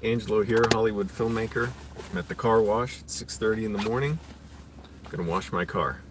Angelo here, Hollywood filmmaker. I'm at the car wash at 6:30 in the morning. I'm gonna wash my car.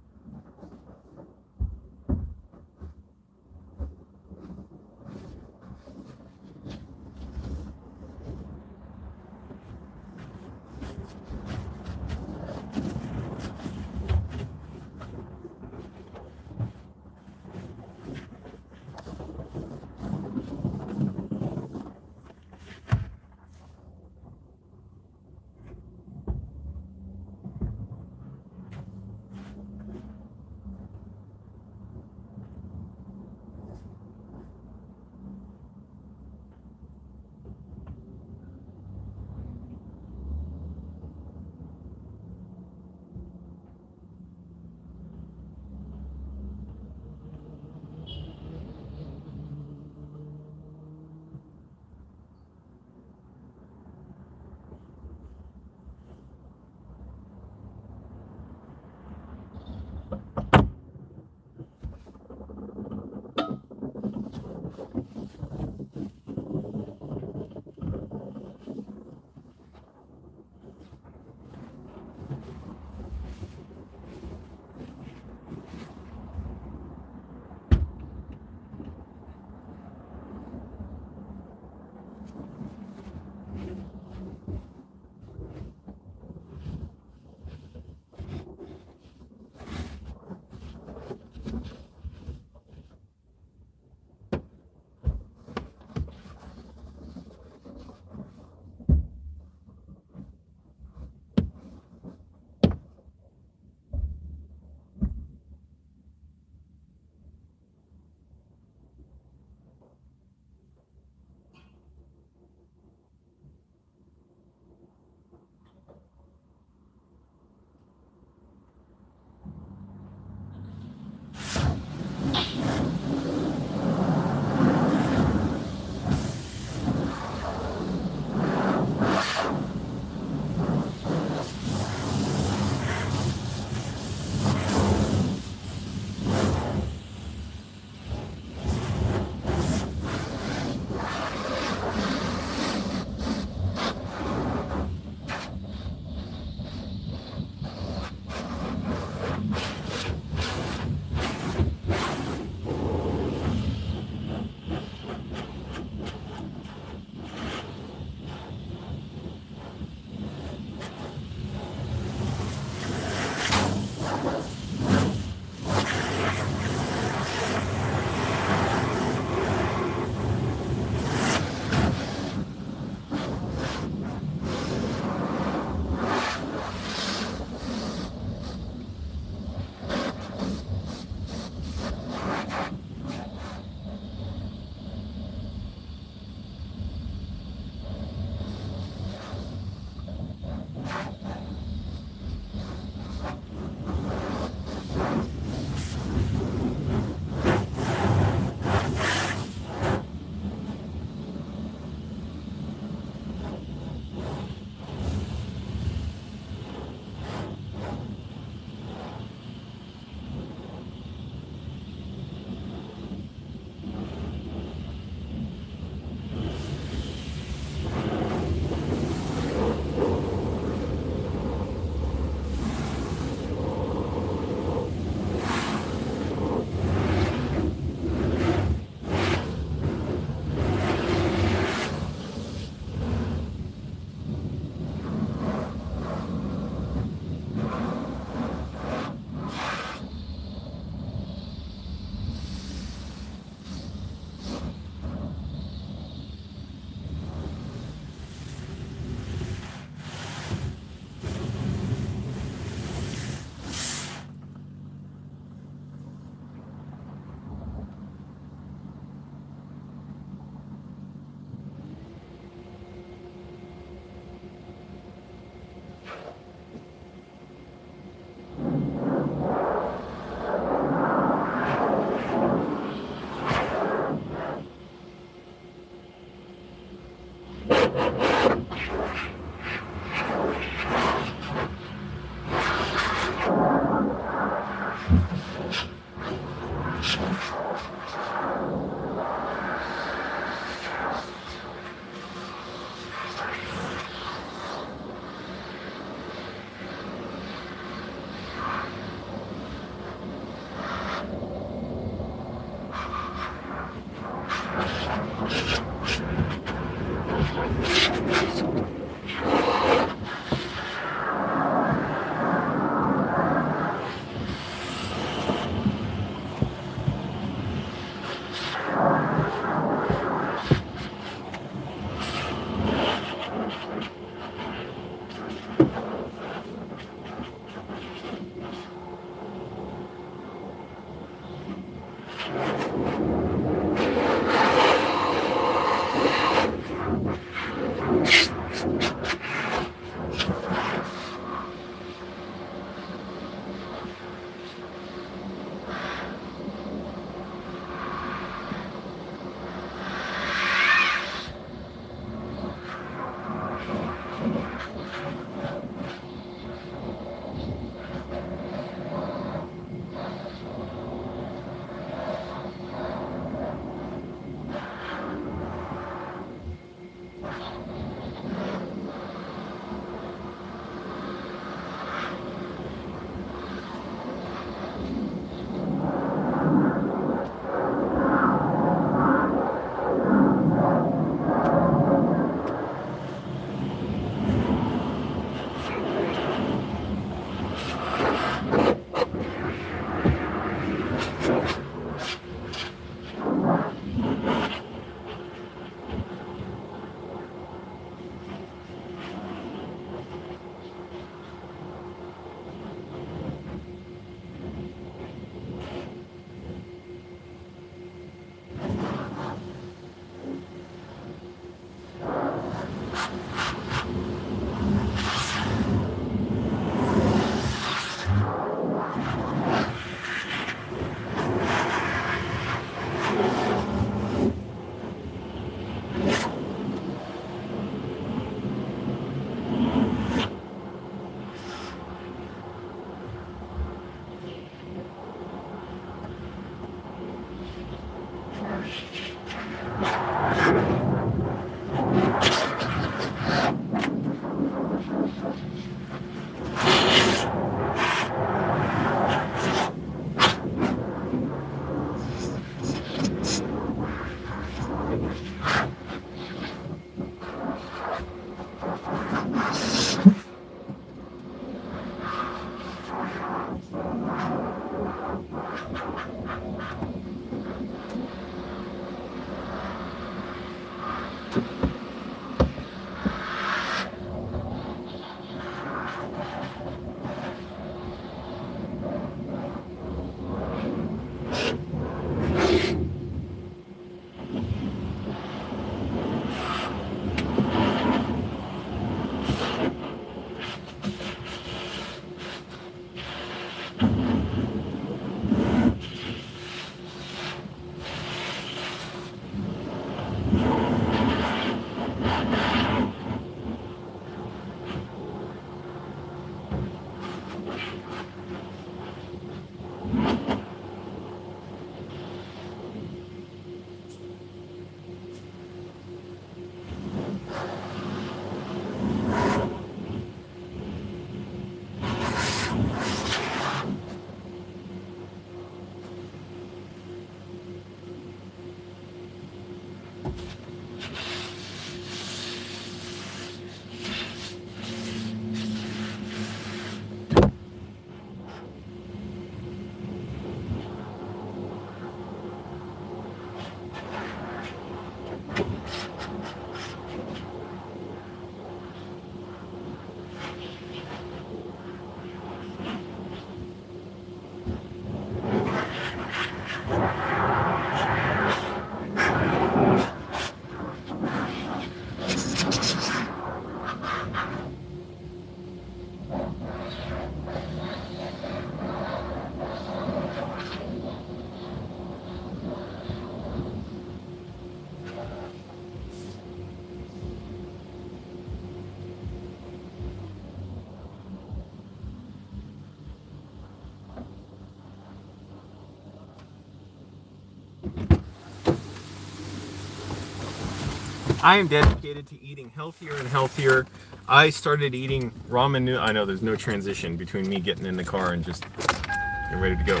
I am dedicated to eating healthier and healthier. I started eating ramen noodles. I know there's no transition between me getting in the car and just getting ready to go.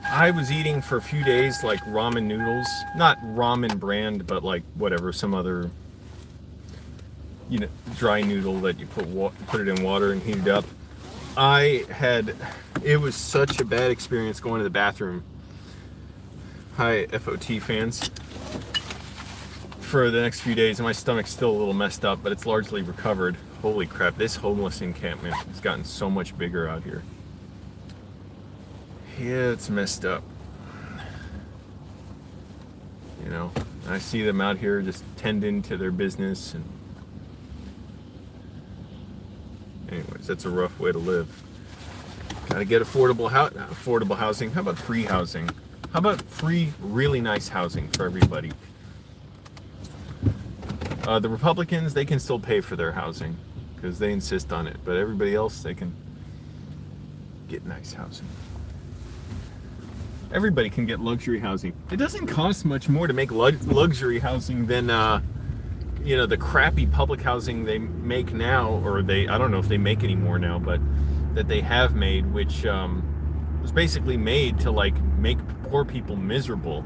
I was eating for a few days like ramen noodles, not ramen brand, but like whatever, some other, you know, dry noodle that you put it in water and heat it up. It was such a bad experience going to the bathroom. Hi, FOT fans. For the next few days, and my stomach's still a little messed up, but it's largely recovered. Holy crap, this homeless encampment has gotten so much bigger out here. Yeah, it's messed up. You know, I see them out here just tending to their business, and anyways, that's a rough way to live. Gotta get affordable housing. How about free housing? How about free, really nice housing for everybody? The Republicans, they can still pay for their housing because they insist on it, but everybody else, they can get nice housing. Everybody can get luxury housing. It doesn't cost much more to make luxury housing than you know, the crappy public housing they make now, or I don't know if they make any more now, but that they have made, which was basically made to like make poor people miserable.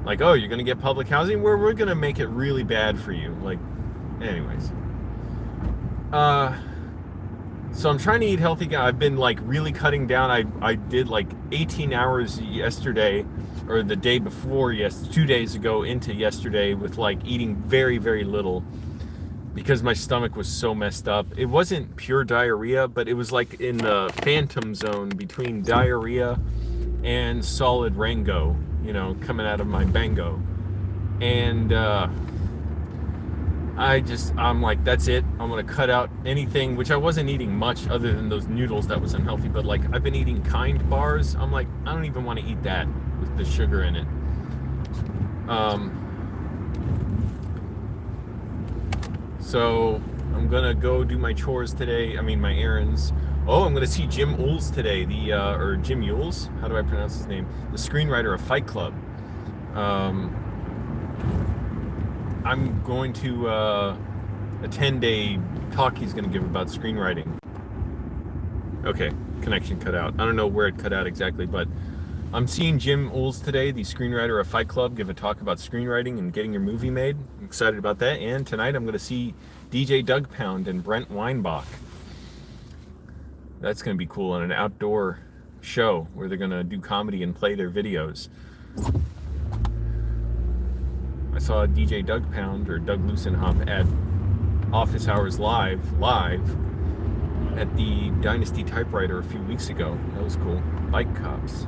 Like, oh, you're gonna get public housing? We're gonna make it really bad for you. Like, anyways. So I'm trying to eat healthy. I've been like really cutting down. I did like 18 hours yesterday, or the day before, 2 days ago into yesterday, with like eating very, very little because my stomach was so messed up. It wasn't pure diarrhea, but it was like in the phantom zone between diarrhea and solid Rango, you know, coming out of my bango. And I'm like, that's it. I'm gonna cut out anything, which I wasn't eating much other than those noodles that was unhealthy, but like I've been eating Kind bars. I'm like, I don't even want to eat that with the sugar in it. So I'm gonna go do my chores today. I mean, my errands. Oh, I'm gonna see Jim Ules today, or Jim Ules, how do I pronounce his name? The screenwriter of Fight Club. I'm going to a 10-day talk he's gonna give about screenwriting. Okay, connection cut out. I don't know where it cut out exactly, but I'm seeing Jim Ules today, the screenwriter of Fight Club, give a talk about screenwriting and getting your movie made. I'm excited about that. And tonight I'm gonna see DJ Doug Pound and Brent Weinbach. That's going to be cool on an outdoor show where they're going to do comedy and play their videos. I saw DJ Doug Pound, or Doug Lucenhop, at Office Hours Live at the Dynasty Typewriter a few weeks ago. That was cool. Bike cops.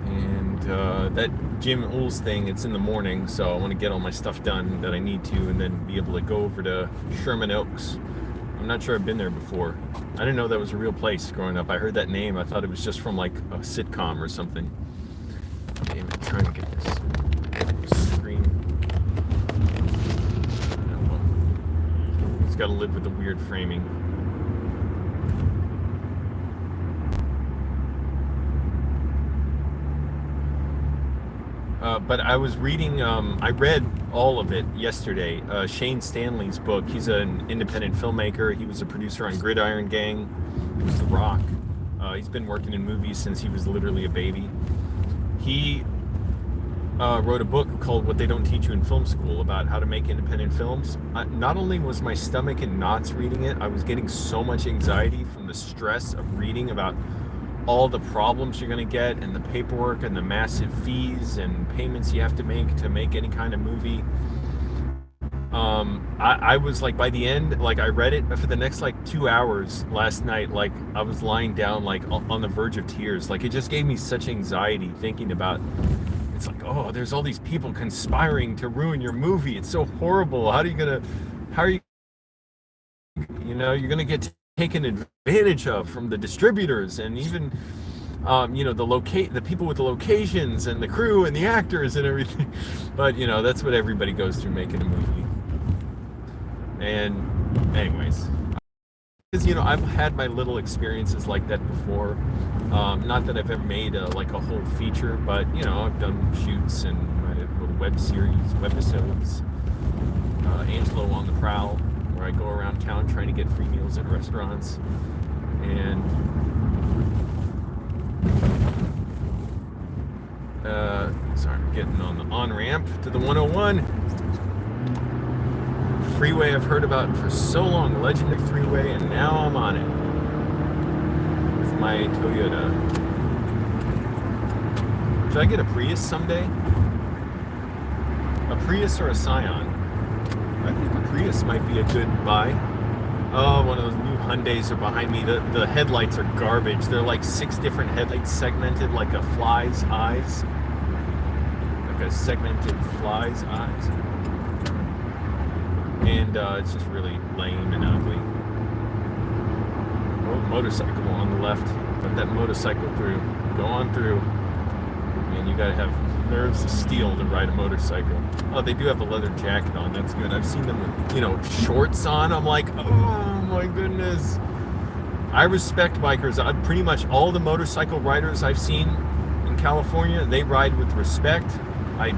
And that Jim Ules thing, it's in the morning, so I want to get all my stuff done that I need to, and then be able to go over to Sherman Oaks. I'm not sure I've been there before. I didn't know that was a real place growing up. I heard that name. I thought it was just from like a sitcom or something. Damn it, trying to get this screen. Oh, well. It's got to live with the weird framing. But I was reading, I read all of it yesterday, Shane Stanley's book. He's an independent filmmaker. He was a producer on Gridiron Gang. He was The Rock. He's been working in movies since he was literally a baby. He wrote a book called What They Don't Teach You in Film School about how to make independent films. Not only was my stomach in knots reading it, I was getting so much anxiety from the stress of reading about all the problems you're going to get, and the paperwork, and the massive fees and payments you have to make any kind of movie. I was like, by the end, like I read it for the next like 2 hours last night, like I was lying down like on the verge of tears. Like it just gave me such anxiety thinking about, it's like, oh, there's all these people conspiring to ruin your movie. It's so horrible. How are you you're gonna get taken advantage of from the distributors, and even the people with the locations and the crew and the actors and everything. But that's what everybody goes through making a movie. And anyways, because I've had my little experiences like that before. Not that I've ever made like a whole feature, but I've done shoots and little web series, webisodes. Angelo on the Prowl, where I go around town trying to get free meals at restaurants. And sorry, I'm getting on the on-ramp to the 101. Freeway I've heard about for so long, legendary freeway, and now I'm on it with my Toyota. Should I get a Prius someday? A Prius or a Scion? I think a Prius might be a good buy. Oh, one of those new Hyundais are behind me. The headlights are garbage. They're like 6 different headlights segmented like a fly's eyes. Like a segmented fly's eyes. And it's just really lame and ugly. Oh, motorcycle on the left. Let that motorcycle through. Go on through. Man, you gotta have nerves of steel to ride a motorcycle. Oh, they do have a leather jacket on. That's good. I've seen them with, shorts on. I'm like, oh my goodness. I respect bikers. Pretty much all the motorcycle riders I've seen in California, they ride with respect. I,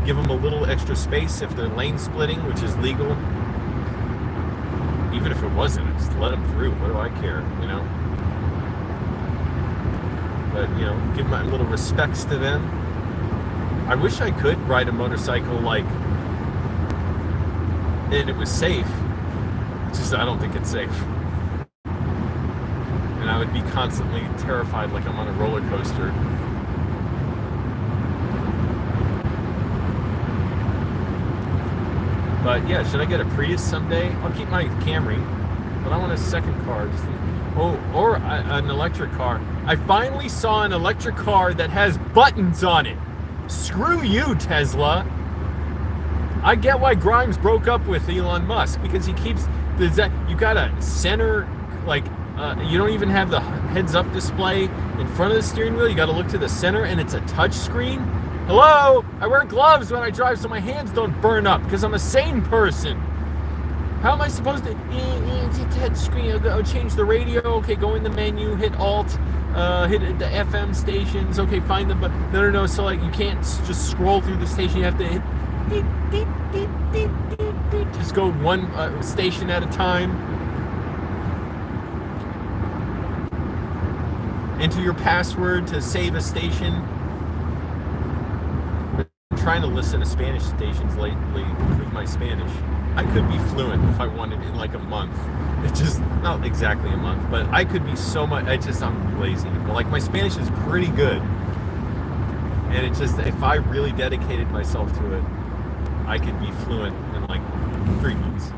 give them a little extra space if they're lane splitting, which is legal. Even if it wasn't, just let them through. What do I care, But, give my little respects to them. I wish I could ride a motorcycle and it was safe. It's just I don't think it's safe. And I would be constantly terrified like I'm on a roller coaster. But yeah, should I get a Prius someday? I'll keep my Camry, but I want a second car. Or an electric car. I finally saw an electric car that has buttons on it. Screw you, Tesla. I get why Grimes broke up with Elon Musk, because he keeps you got a center, you don't even have the heads-up display in front of the steering wheel. You got to look to the center, and it's a touch screen. Hello? I wear gloves when I drive so my hands don't burn up, because I'm a sane person. How am I supposed to... touch screen. I'll change the radio. Okay, go in the menu, hit Alt, hit the FM stations. Okay, find the... No. So, you can't just scroll through the station. You have to hit... Beep, beep, beep, beep, beep, beep. Just go one station at a time. Enter your password to save a station. Trying to listen to Spanish stations lately, improve my Spanish. I could be fluent if I wanted in a month. It's just not exactly a month, but I could be so much. I'm lazy. But my Spanish is pretty good, and it's just if I really dedicated myself to it, I could be fluent in 3 months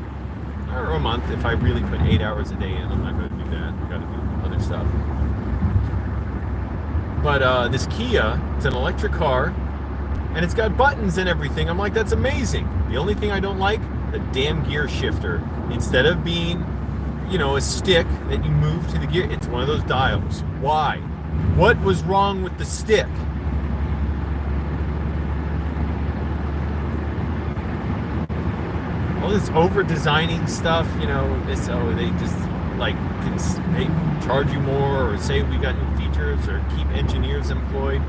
or a month if I really put 8 hours a day in. I'm not going to do that. I got to do other stuff. But this Kia, it's an electric car. And it's got buttons and everything. I'm like, that's amazing. The only thing I don't like, the damn gear shifter. Instead of being, a stick that you move to the gear, it's one of those dials. Why? What was wrong with the stick? All this over-designing stuff, they just, can charge you more or say we got new features or keep engineers employed.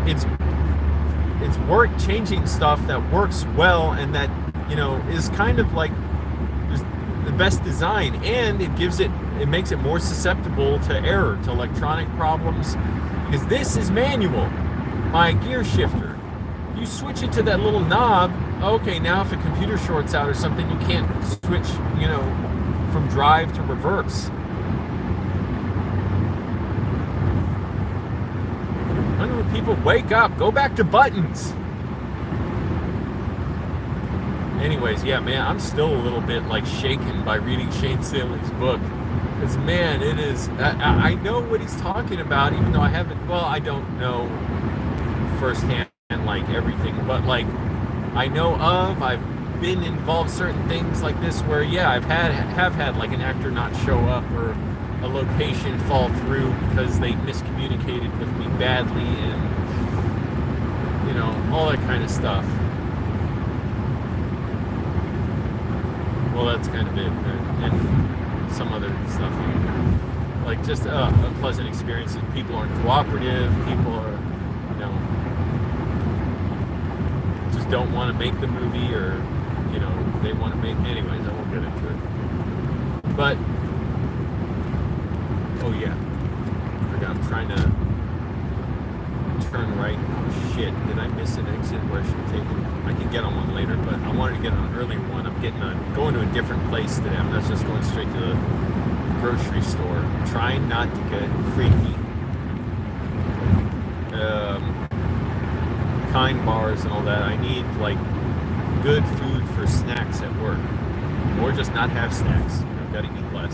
It's work changing stuff that works well and that is kind of the best design, and it makes it more susceptible to error, to electronic problems, because this is manual. My gear shifter, you switch it to that little knob. Okay, now if a computer shorts out or something, you can't switch from drive to reverse. People, wake up, go back to buttons. Anyways, yeah, man, I'm still a little bit shaken by reading Shane Stanley's book, because man, it is, I know what he's talking about, even though I don't know firsthand everything, but I know I've been involved in certain things like this where I've had an actor not show up or a location fall through because they miscommunicated with me badly, and all that kind of stuff. Well, that's kind of it. And like just a pleasant experience. People aren't cooperative. People are, you know, just don't want to make the movie, or you know, they want to make. Anyways, I won't get into it. But oh yeah, I forgot. I'm trying to turn right. Oh shit! Did I miss an exit where I should have taken? I can get on one later, but I wanted to get on an earlier one. I'm going to a different place today. I'm not just going straight to the grocery store. I'm trying not to get freaky. Kind bars and all that. I need like good food for snacks at work, or just not have snacks. I've got to eat less.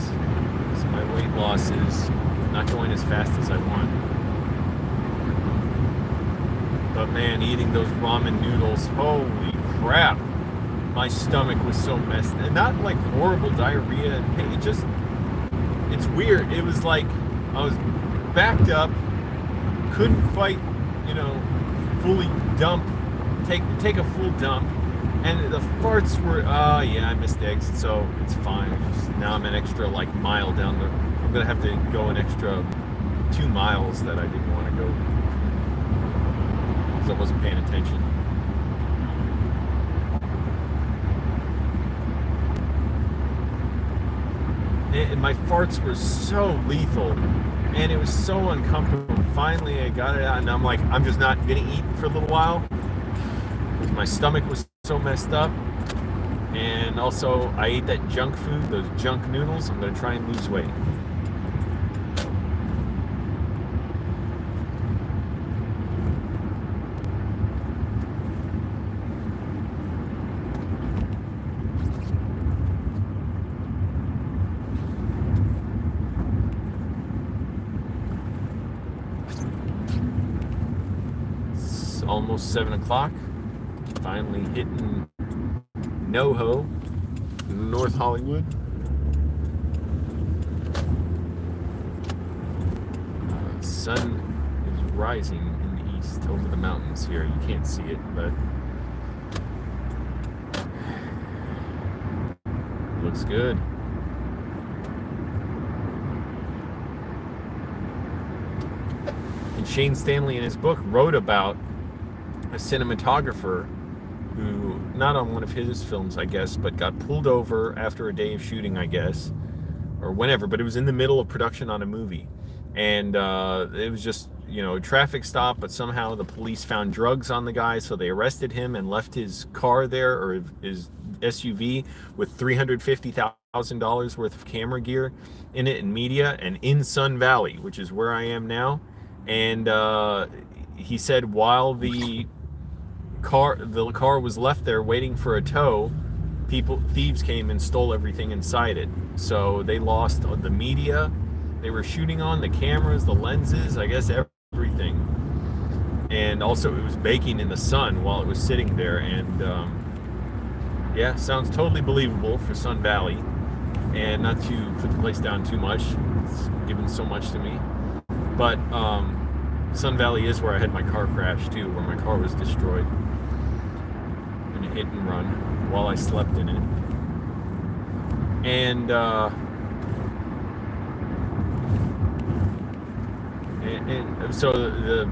So my weight loss is not going as fast as I want. But man, eating those ramen noodles, holy crap! My stomach was so messed, and not like horrible diarrhea and pain. It just, it's weird. It was like I was backed up, couldn't quite, you know, fully take a full dump, and the farts were, yeah, I missed the exit, so it's fine. Just, now I'm an extra like mile down the. I'm gonna have to go an extra 2 miles that I didn't want to go because I wasn't paying attention. And my farts were so lethal, and it was so uncomfortable. Finally, I got it out, and I'm like, I'm just not gonna eat for a little while because my stomach was so messed up. And also, I ate that junk food, those junk noodles. I'm gonna try and lose weight. Almost 7 o'clock. Finally hitting NoHo, North Hollywood. Sun is rising in the east over the mountains here. You can't see it, but it looks good. And Shane Stanley in his book wrote about a cinematographer who, not on one of his films, I guess, but got pulled over after a day of shooting, I guess, or whenever, but it was in the middle of production on a movie. And it was just, you know, a traffic stop, but somehow the police found drugs on the guy, so they arrested him and left his car there, or his SUV, with $350,000 worth of camera gear in it and media, and in Sun Valley, which is where I am now. And he said while the car was left there waiting for a tow, thieves came and stole everything inside it. So they lost the media they were shooting on, the cameras, the lenses, I guess everything. And also it was baking in the sun while it was sitting there. And yeah, sounds totally believable for Sun Valley. And not to put the place down too much, it's given so much to me. But Sun Valley is where I had my car crash too, where my car was destroyed in a hit and run while I slept in it. And so the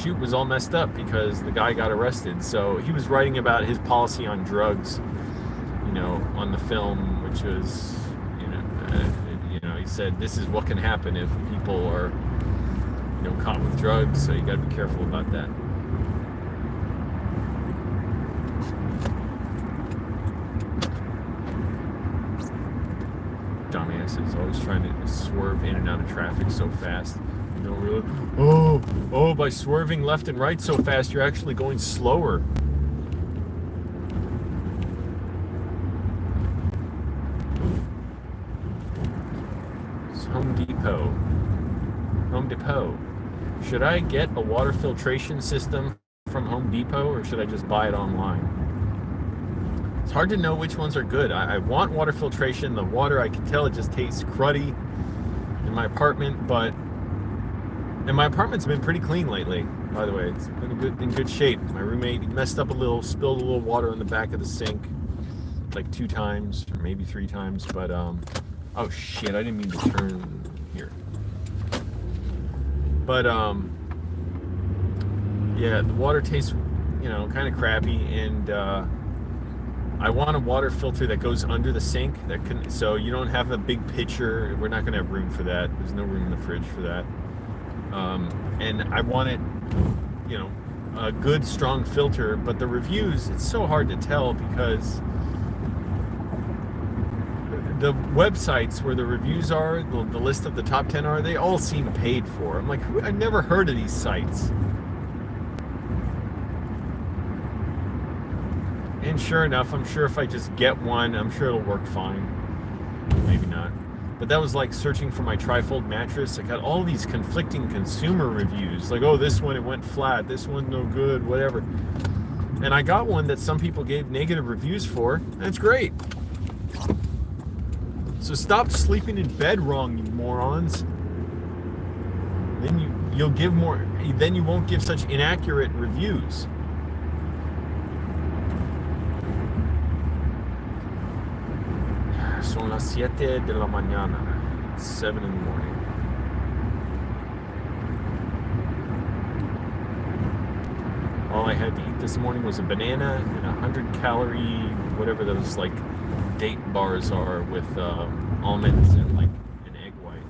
shoot was all messed up because the guy got arrested. So he was writing about his policy on drugs, you know, on the film, which was, you know, he said this is what can happen if people are, you know, caught with drugs, so you got to be careful about that. Dumbasses always trying to swerve in and out of traffic so fast. You don't really. By swerving left and right so fast, you're actually going slower. It's Home Depot. Home Depot. Should I get a water filtration system from Home Depot, or should I just buy it online? It's hard to know which ones are good. I want water filtration. The water, I can tell it just tastes cruddy in my apartment, and my apartment's been pretty clean lately, by the way. It's been in good shape. My roommate messed up a little, spilled a little water in the back of the sink like 2 times, or maybe 3 times, but oh shit, I didn't mean to turn here. But yeah, the water tastes, kind of crappy, and I want a water filter that goes under the sink so you don't have a big pitcher. We're not going to have room for that. There's no room in the fridge for that. And I want it, a good, strong filter. But the reviews, it's so hard to tell because the websites where the reviews are, the list of the top 10 are, they all seem paid for. I'm like, I've never heard of these sites. And sure enough, I'm sure if I just get one, I'm sure it'll work fine. Maybe not. But that was like searching for my trifold mattress. I got all these conflicting consumer reviews. Like, oh, this one, it went flat. This one, no good, whatever. And I got one that some people gave negative reviews for. That's great. So stop sleeping in bed wrong, you morons. Then you'll give more. Then you won't give such inaccurate reviews. Son las 7 de la mañana. 7 in the morning. All I had to eat this morning was a banana and 100-calorie, whatever those like date bars are with almonds and like an egg white.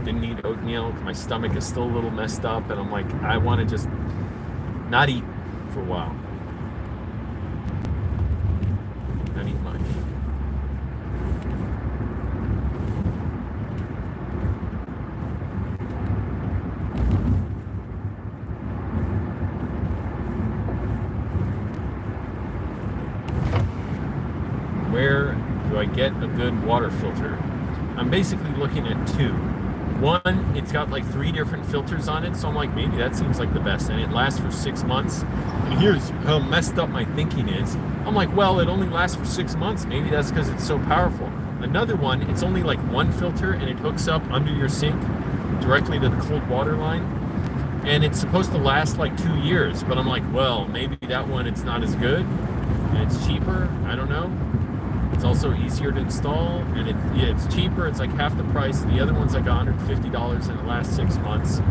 Didn't eat oatmeal. My stomach is still a little messed up, and I'm like, I want to just not eat for a while. Not eat much. Where do I get a good water filter? I'm basically looking at two. One, it's got like 3 different filters on it, so I'm like, maybe that seems like the best, and it lasts for 6 months. And here's how messed up my thinking is. I'm like, well, it only lasts for 6 months. Maybe that's because it's so powerful. Another one, it's only like one filter, and it hooks up under your sink directly to the cold water line. And it's supposed to last like 2 years, but I'm like, well, maybe that one, it's not as good, and it's cheaper. I don't know. It's also easier to install, and it's cheaper. It's like half the price. The other one's like $150, and it lasts 6 months.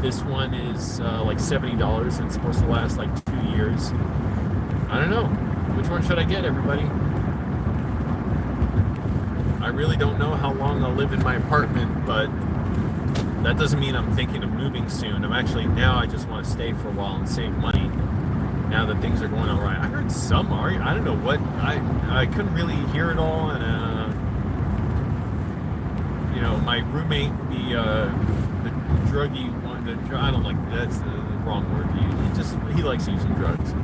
This one is like $70, and it's supposed to last like 2 years. I don't know. Which one should I get, everybody? I really don't know how long I'll live in my apartment, but that doesn't mean I'm thinking of moving soon. Now I just want to stay for a while and save money. Now that things are going all right. I heard some are. I don't know what. I couldn't really hear it all, and my roommate, the druggy one. I don't like that's the wrong word. He likes using drugs.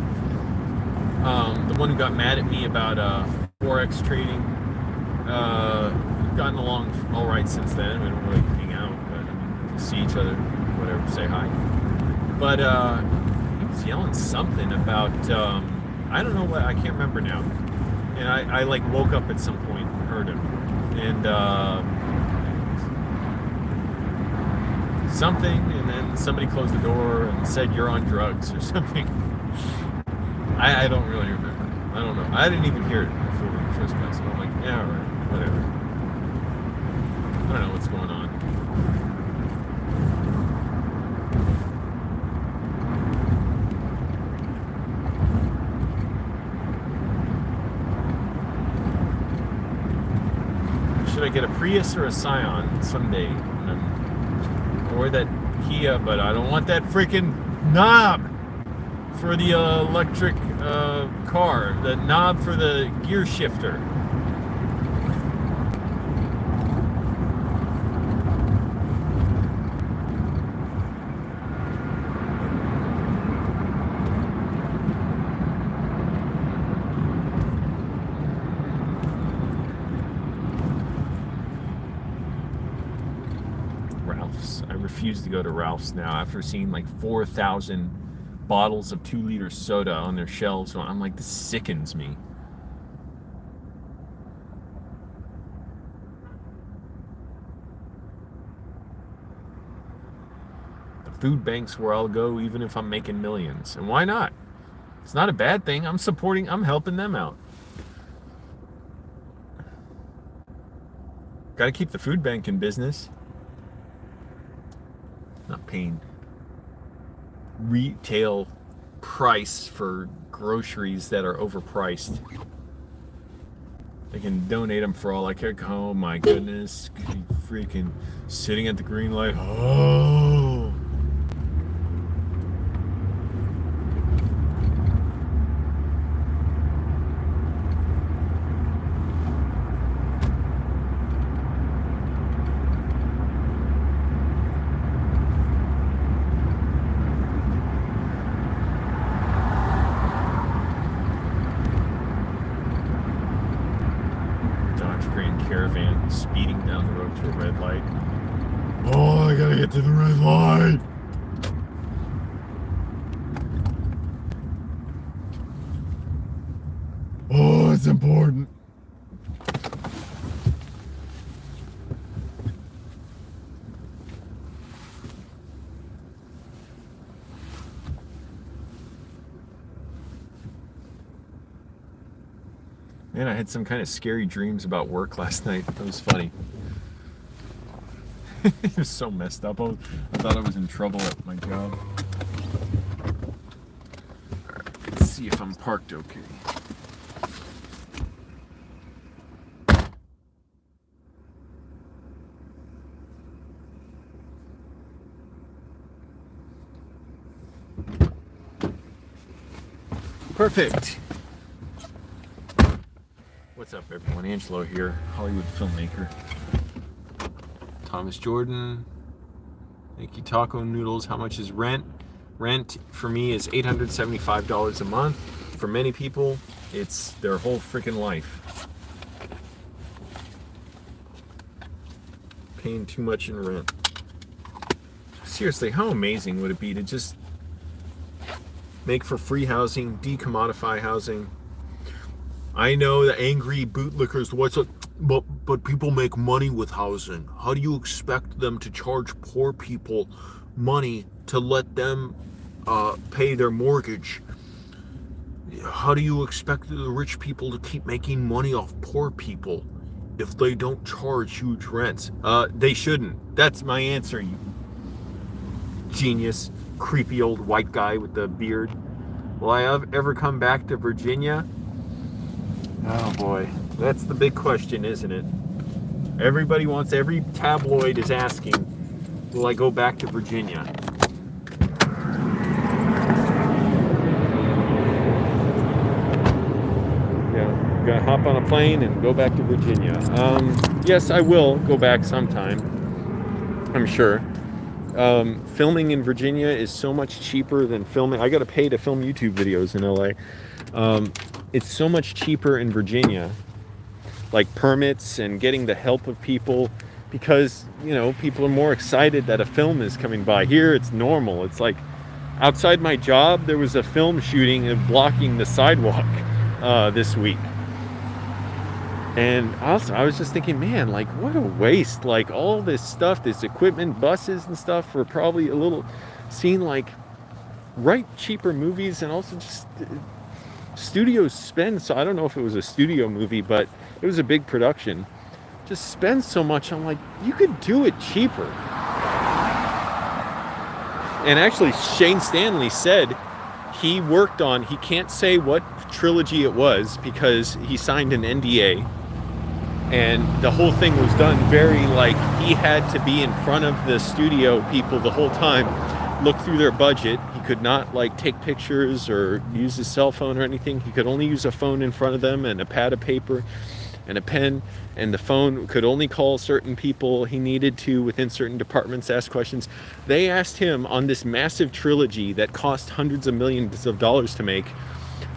The one who got mad at me about forex trading. We've gotten along all right since then. We don't really hang out, but we see each other, whatever, say hi. But he was yelling something about I don't know what, I can't remember now. And I like woke up at some point and heard him. And something, and then somebody closed the door and said you're on drugs or something. I don't really remember. I don't know. I didn't even hear it before in the first place. So I'm like, yeah, all right, whatever. I don't know what's going on. Should I get a Prius or a Scion someday? Or that Kia, but I don't want that freaking knob for the electric car, the knob for the gear shifter. Ralph's. I refuse to go to Ralph's now after seeing like 4,000 bottles of 2-liter soda on their shelves. So I'm like, this sickens me. The food bank's where I'll go even if I'm making millions. And why not? It's not a bad thing. I'm helping them out. Got to keep the food bank in business. paying retail price for groceries that are overpriced. They can donate them for all I care. Oh my goodness. Freaking sitting at the green light. Oh. Caravan speeding down the road to a red light. Oh, I gotta get to the red light. Oh, it's important. Man, I had some kind of scary dreams about work last night. That was funny. It was so messed up. I thought I was in trouble at my job. Alright, let's see if I'm parked okay. Perfect. What's up, everyone? Angelo here, Hollywood filmmaker. Thomas Jordan. Thank you. Taco Noodles. How much is rent? Rent for me is $875 a month. For many people, it's their whole freaking life. Paying too much in rent. Seriously, how amazing would it be to just make for free housing, decommodify housing? I know the angry bootlickers, but people make money with housing. How do you expect them to charge poor people money to let them pay their mortgage? How do you expect the rich people to keep making money off poor people if they don't charge huge rents? They shouldn't. That's my answer, you genius, creepy old white guy with the beard. Will I ever come back to Virginia? Oh boy, that's the big question, isn't it? Every tabloid is asking, will I go back to Virginia? Yeah, gotta hop on a plane and go back to Virginia. Yes, I will go back sometime, I'm sure. Filming in Virginia is so much cheaper than filming. I gotta pay to film YouTube videos in LA. It's so much cheaper in Virginia, like permits and getting the help of people, because, you know, people are more excited that a film is coming by. Here, it's normal. It's like outside my job, there was a film shooting and blocking the sidewalk this week. And also, I was just thinking, man, like, what a waste. Like, all this stuff, this equipment, buses and stuff, for probably a little, seeing like, cheaper movies, and also just studios spend, so I don't know if it was a studio movie, but it was a big production, just spend so much. I'm like, you could do it cheaper. And actually, Shane Stanley said he can't say what trilogy it was because he signed an NDA, and the whole thing was done very, like, he had to be in front of the studio people the whole time, look through their budget. He could not, like, take pictures or use his cell phone or anything. He could only use a phone in front of them and a pad of paper and a pen, and the phone could only call certain people he needed to within certain departments, ask questions. They asked him on this massive trilogy that cost hundreds of millions of dollars to make,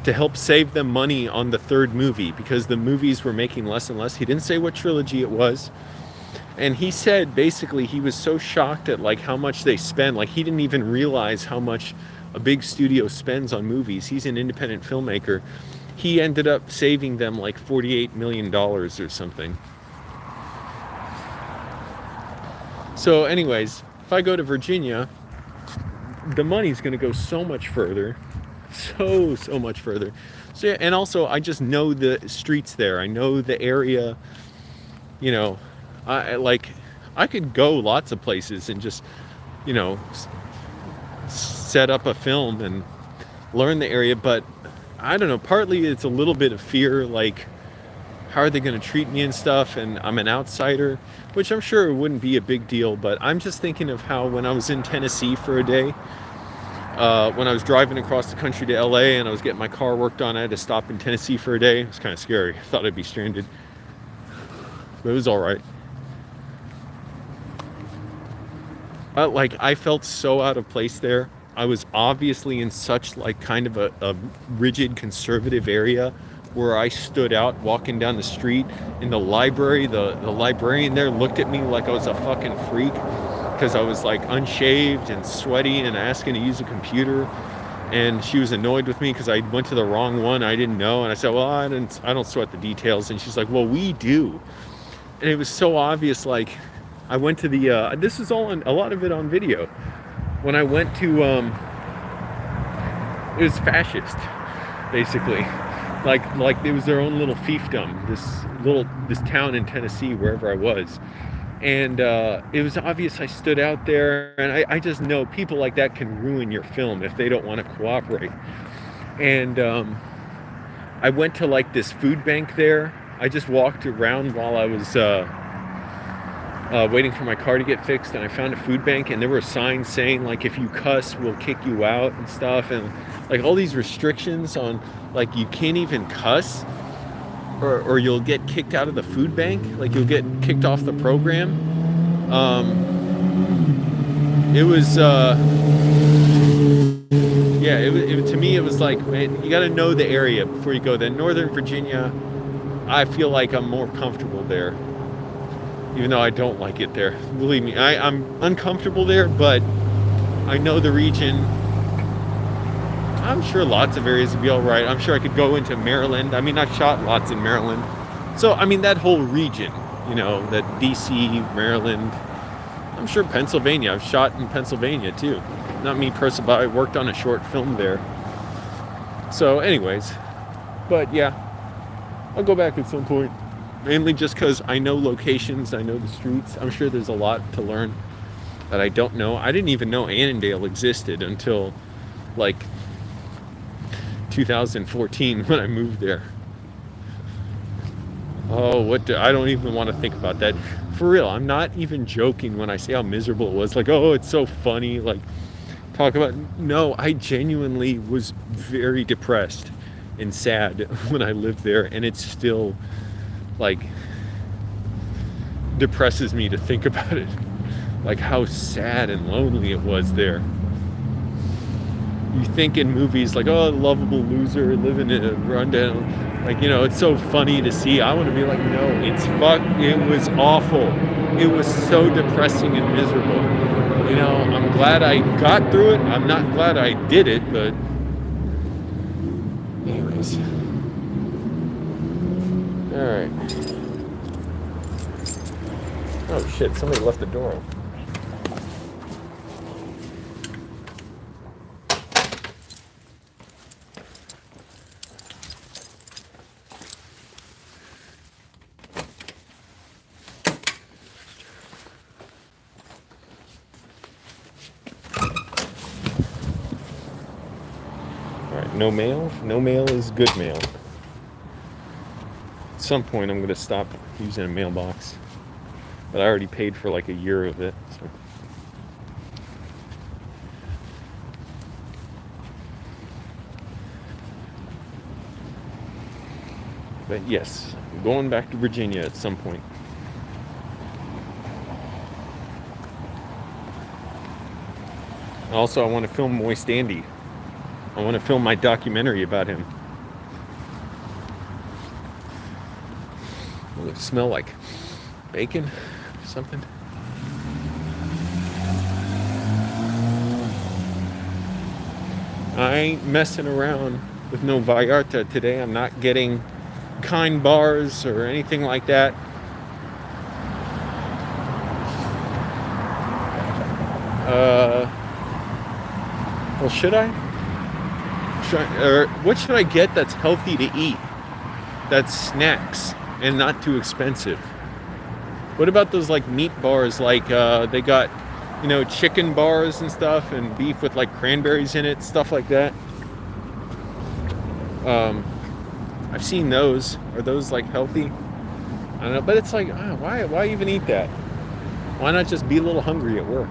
to help save them money on the third movie, because the movies were making less and less. He didn't say what trilogy it was. And he said basically he was so shocked at, like, how much they spend. Like, he didn't even realize how much a big studio spends on movies. He's an independent filmmaker. He ended up saving them like $48 million or something. So anyways, if I go to Virginia, the money's going to go so much further. So much further. So yeah, and also I just know the streets there. I know the area, you know. I could go lots of places and just you know, set up a film and learn the area. But I don't know, partly it's a little bit of fear, like how are they going to treat me and stuff, and I'm an outsider, which I'm sure wouldn't be a big deal. But I'm just thinking of how when I was in Tennessee for a day, when I was driving across the country to LA and I was getting my car worked on, I had to stop in Tennessee for a day. It was kind of scary. I thought I'd be stranded, but it was all right. Like, I felt so out of place there. I was obviously in such like kind of a rigid conservative area where I stood out walking down the street. In the library, the librarian there looked at me like I was a fucking freak because I was like unshaved and sweaty and asking to use a computer. And she was annoyed with me because I went to the wrong one. I didn't know. And I said, well, I don't sweat the details. And she's like, well, we do. And it was so obvious. Like, I went to the, this is all on, a lot of it on video. When I went to, it was fascist, basically. Like it was their own little fiefdom, this town in Tennessee, wherever I was. And it was obvious I stood out there, and I just know people like that can ruin your film if they don't want to cooperate. And I went to like this food bank there. I just walked around while I was waiting for my car to get fixed, and I found a food bank, and there were signs saying like, if you cuss, we'll kick you out and stuff, and like all these restrictions on like you can't even cuss or you'll get kicked out of the food bank, like you'll get kicked off the program. It was yeah, it to me it was like, man, you got to know the area before you go there. Northern Virginia, I feel like I'm more comfortable there, even though I don't like it there. Believe me, I'm uncomfortable there, but I know the region. I'm sure lots of areas would be all right. I'm sure I could go into Maryland. I mean, I've shot lots in Maryland. So, I mean, that whole region, you know, that DC, Maryland. I'm sure Pennsylvania. I've shot in Pennsylvania, too. Not me personally, but I worked on a short film there. So, anyways. But, yeah. I'll go back at some point. Mainly just because I know locations, I know the streets. I'm sure there's a lot to learn that I don't know. I didn't even know Annandale existed until, like, 2014 when I moved there. Oh, I don't even want to think about that. For real, I'm not even joking when I say how miserable it was. Like, oh, it's so funny. Like, talk about... No, I genuinely was very depressed and sad when I lived there. And it still, like, depresses me to think about it. Like, how sad and lonely it was there. You think in movies like, oh, lovable loser living in a rundown, like, you know, it's so funny to see. I want to be like, no, it was awful. It was so depressing and miserable. You know, I'm glad I got through it. I'm not glad I did it, but anyways. All right. Oh shit, somebody left the door open. No mail? No mail is good mail. At some point I'm going to stop using a mailbox. But I already paid for like a year of it. So. But yes, I'm going back to Virginia at some point. Also, I want to film Moist Andy. I want to film my documentary about him. Will it smell like bacon or something? I ain't messing around with no Vallarta today. I'm not getting kind bars or anything like that. Well, should I? Or what should I get that's healthy to eat? That's snacks and not too expensive. What about those like meat bars? Like they got you know, chicken bars and stuff, and beef with like cranberries in it, stuff like that. I've seen those. Are those like healthy? I don't know, but it's like, why even eat that? Why not just be a little hungry at work?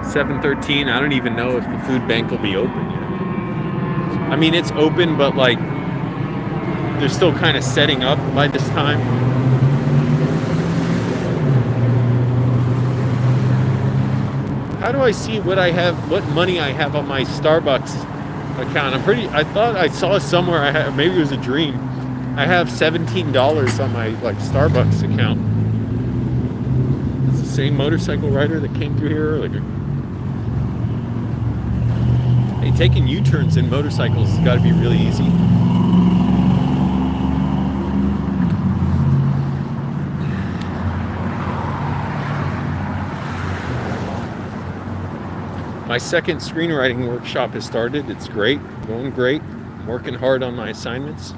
$7:13. I don't even know if the food bank will be open yet. I mean, it's open, but like they're still kind of setting up by this time. How do I see what I have, what money I have on my Starbucks account? I thought I saw somewhere, maybe it was a dream. I have $17 on my like Starbucks account. It's the same motorcycle rider that came through here earlier. Hey, taking U-turns in motorcycles has got to be really easy. My second screenwriting workshop has started. It's great, going great. I'm working hard on my assignments.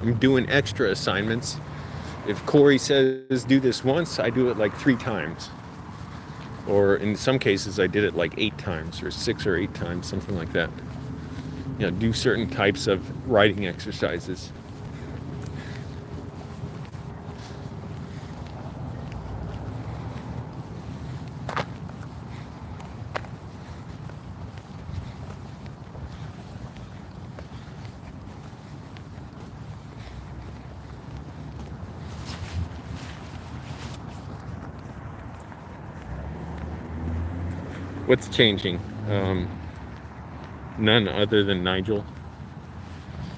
I'm doing extra assignments. If Corey says do this once, I do it like 3 times. Or in some cases, I did it like 8 times or 6 or 8 times, something like that. You know, do certain types of writing exercises. What's changing? None other than Nigel.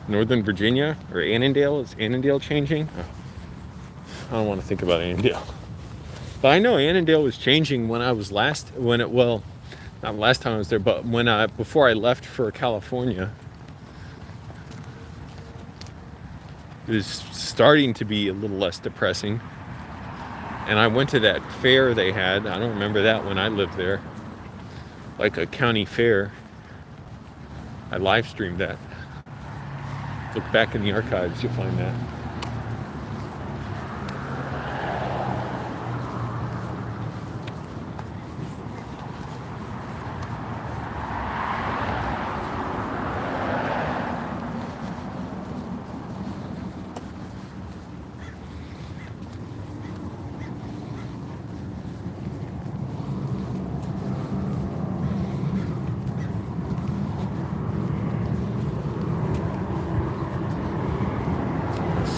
Northern Virginia or Annandale? Is Annandale changing? Oh, I don't want to think about Annandale. But I know Annandale was changing when I was not last time I was there, but before I left for California. It was starting to be a little less depressing. And I went to that fair they had. I don't remember that when I lived there. Like a county fair. I live streamed that. Look back in the archives, you'll find that.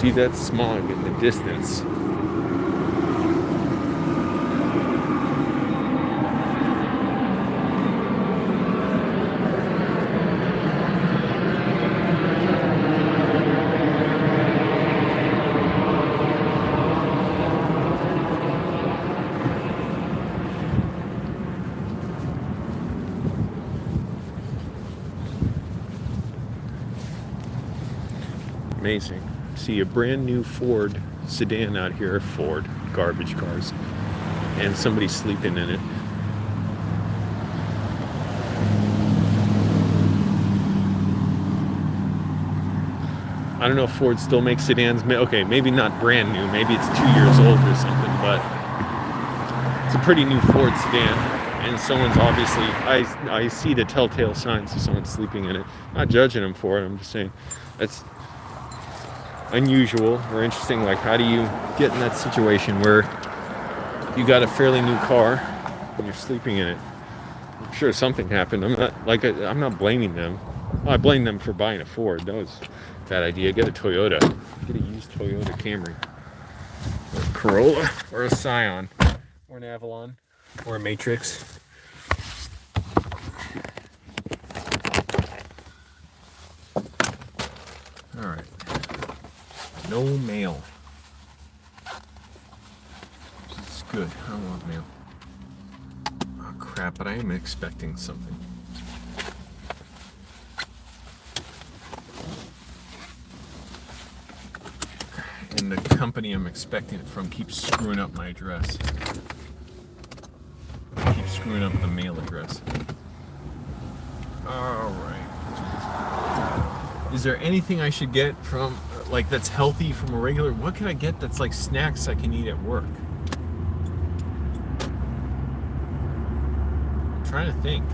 See that smog in the distance. Amazing. See a brand new Ford sedan out here, Ford garbage cars, and somebody sleeping in it. I don't know if Ford still makes sedans. Okay, maybe not brand new, maybe it's 2 years old or something, but it's a pretty new Ford sedan, and someone's obviously, I see the telltale signs of someone sleeping in it. I'm not judging them for it, I'm just saying that's unusual or interesting. Like, how do you get in that situation where you got a fairly new car and you're sleeping in it? I'm sure something happened. I'm not blaming them. Well, I blame them for buying a Ford. That was a bad idea. Get a Toyota. Get a used Toyota Camry or a Corolla or a Scion or an Avalon or a Matrix. All right. No mail. This is good. I don't want mail. crap, but I am expecting something. And the company I'm expecting it from keeps screwing up my address. Keeps screwing up the mail address. Alright. Is there anything I should get from, like, that's healthy from a regular? What can I get that's like snacks I can eat at work? I'm trying to think.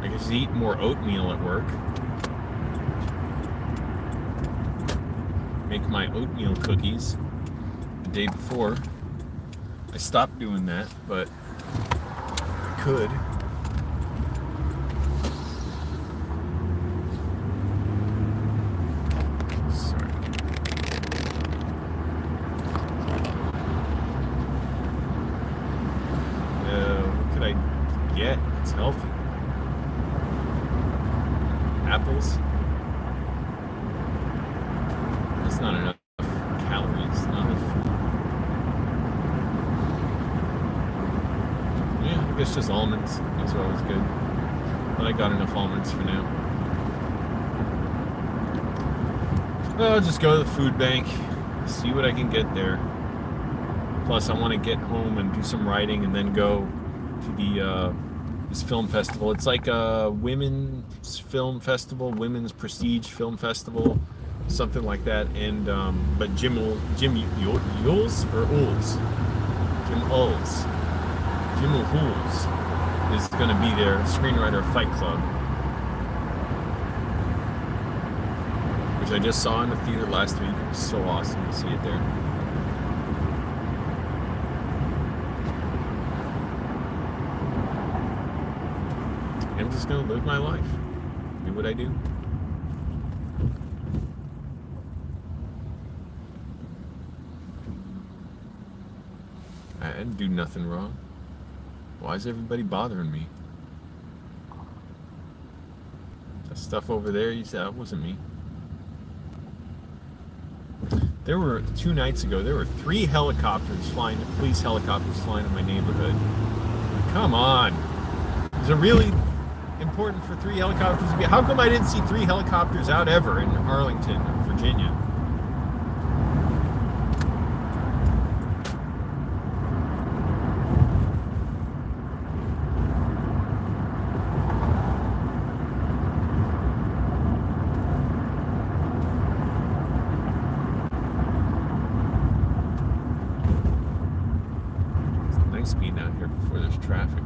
I could just eat more oatmeal at work. Make my oatmeal cookies the day before. I stopped doing that, but I could. Sorry. What could I get? It's healthy. Apples. That's not enough calories. Not enough. Yeah, I guess just almonds. Those are always good. But I got enough almonds for now. I'll just go to the food bank, see what I can get there. Plus, I want to get home and do some writing and then go to the this film festival. It's like a women's film festival, women's prestige film festival, something like that. And but Jim Ulls is going to be there, screenwriter of Fight Club, which I just saw in the theater last week. It was so awesome to see it there. I'm just going to live my life, do what I do. I didn't do nothing wrong. Why is everybody bothering me? That stuff over there, you said that wasn't me. There were 2 nights ago, there were 3 helicopters flying, police helicopters flying in my neighborhood. Come on. Is it really important for 3 helicopters to be? How come I didn't see 3 helicopters out ever in Arlington, Virginia? Speed out here before there's traffic.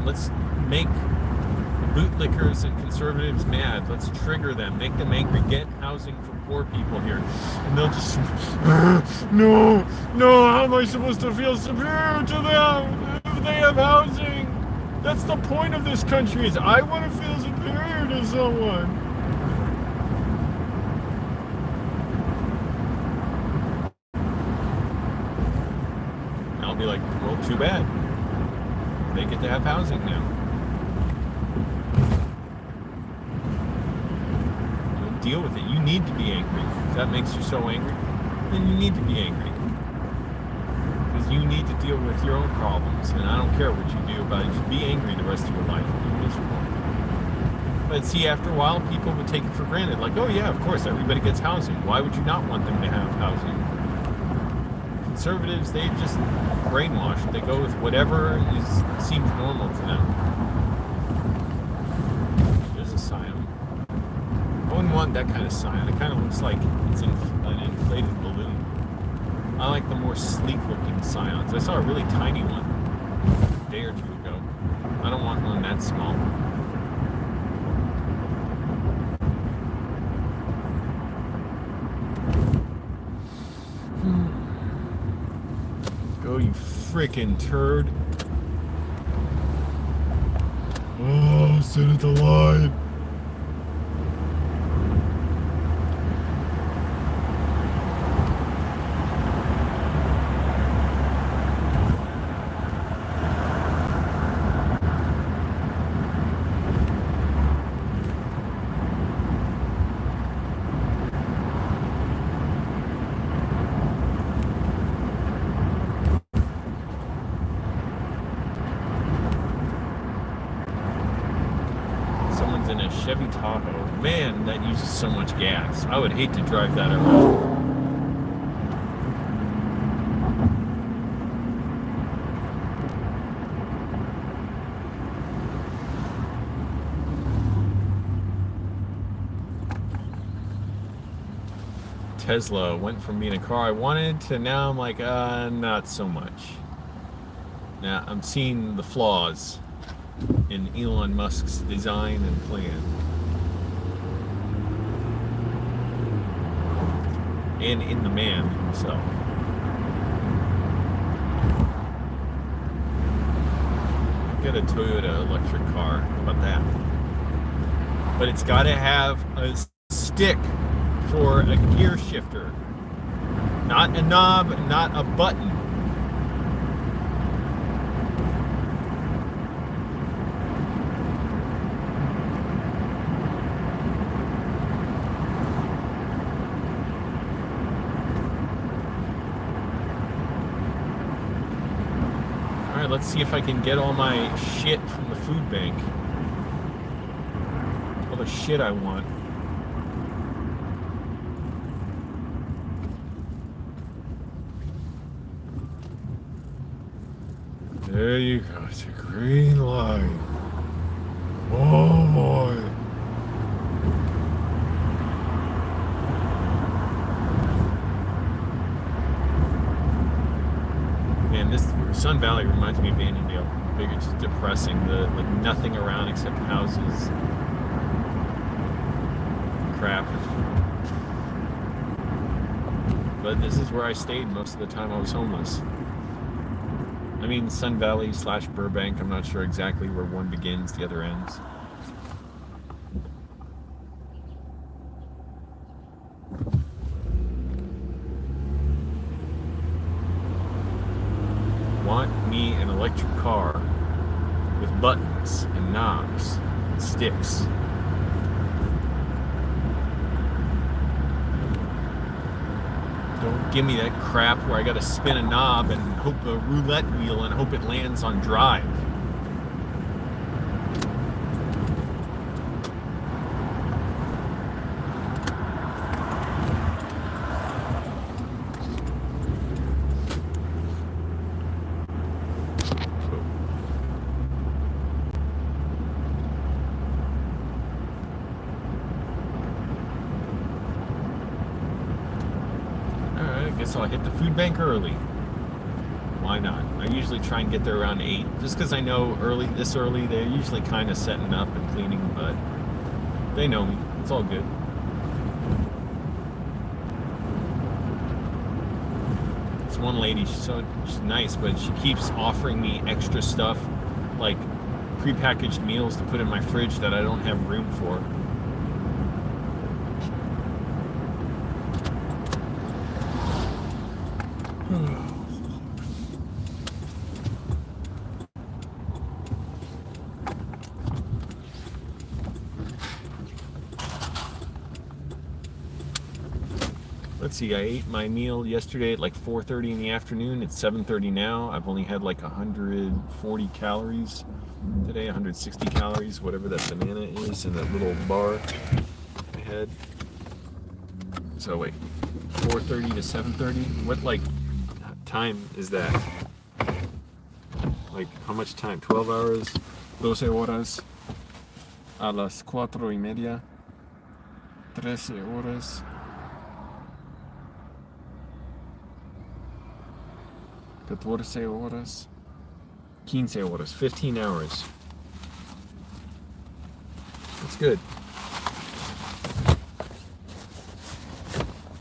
Let's make bootlickers and conservatives mad. Let's trigger them, make them angry, get housing for poor people here. And they'll just, no, how am I supposed to feel superior to them if they have housing? That's the point of this country, is I want to feel superior to someone. I'll be like, well, too bad. They get to have housing now. Deal with it. You need to be angry. If that makes you so angry, then you need to be angry. You need to deal with your own problems, and I don't care what you do about it. Just be angry the rest of your life. Be miserable. But see, after a while, people would take it for granted. Like, oh yeah, of course, everybody gets housing. Why would you not want them to have housing? Conservatives, they just brainwashed. They go with whatever seems normal to them. There's a scion. I wouldn't want that kind of scion. It kind of looks like it's an inflated balloon. I like the more sleek-looking scions. I saw a really tiny one a day or 2 ago. I don't want one that small. Go, you frickin' turd. Oh, sit at the line. Chevy Tahoe. Man, that uses so much gas. I would hate to drive that around. Tesla went from being a car I wanted to now I'm like, not so much. Now I'm seeing the flaws in Elon Musk's design and plan. And in the man himself. Get a Toyota electric car. How about that? But it's got to have a stick for a gear shifter. Not a knob, not a button. Alright, let's see if I can get all my shit from the food bank. All the shit I want. There you go. It's a green light. Oh boy. Man, this Sun Valley reminds me of Annandale. Big, it's just depressing. Like nothing around except houses. Crap. But this is where I stayed most of the time I was homeless. I mean, Sun Valley / Burbank. I'm not sure exactly where one begins, the other ends. Want me an electric car with buttons and knobs and sticks. Don't give me that crap where I gotta spin a knob and hope a roulette wheel and hope it lands on drive. So I hit the food bank early. Why not? I usually try and get there around 8, just because I know this early, they're usually kind of setting up and cleaning, but they know me. It's all good. This one lady, she's nice, but she keeps offering me extra stuff, like prepackaged meals to put in my fridge that I don't have room for. Let's see, I ate my meal yesterday at like 4:30 in the afternoon. It's 7:30 now. I've only had like 140 calories today, 160 calories, whatever that banana is in that little bar I had. So wait, 4:30 to 7:30? What like time is that? Like how much time? 12 hours? 12 horas? A las 4:30? 13 horas? 14 horas, 15 horas, 15 hours. That's good.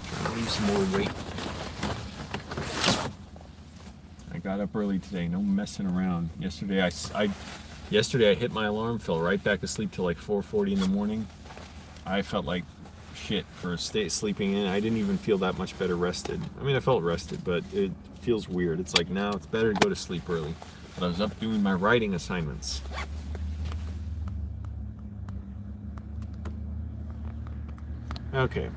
Trying to lose some more weight. I got up early today, no messing around. Yesterday I hit my alarm, fell right back asleep till like 4:40 in the morning. I felt like shit for sleeping in. I didn't even feel that much better rested. I mean, I felt rested, but it feels weird. It's like now it's better to go to sleep early. But I was up doing my writing assignments. Okay.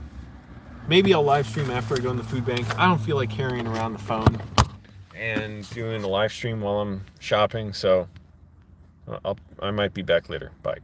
Maybe I'll live stream after I go in the food bank. I don't feel like carrying around the phone and doing the live stream while I'm shopping, so I might be back later. Bye.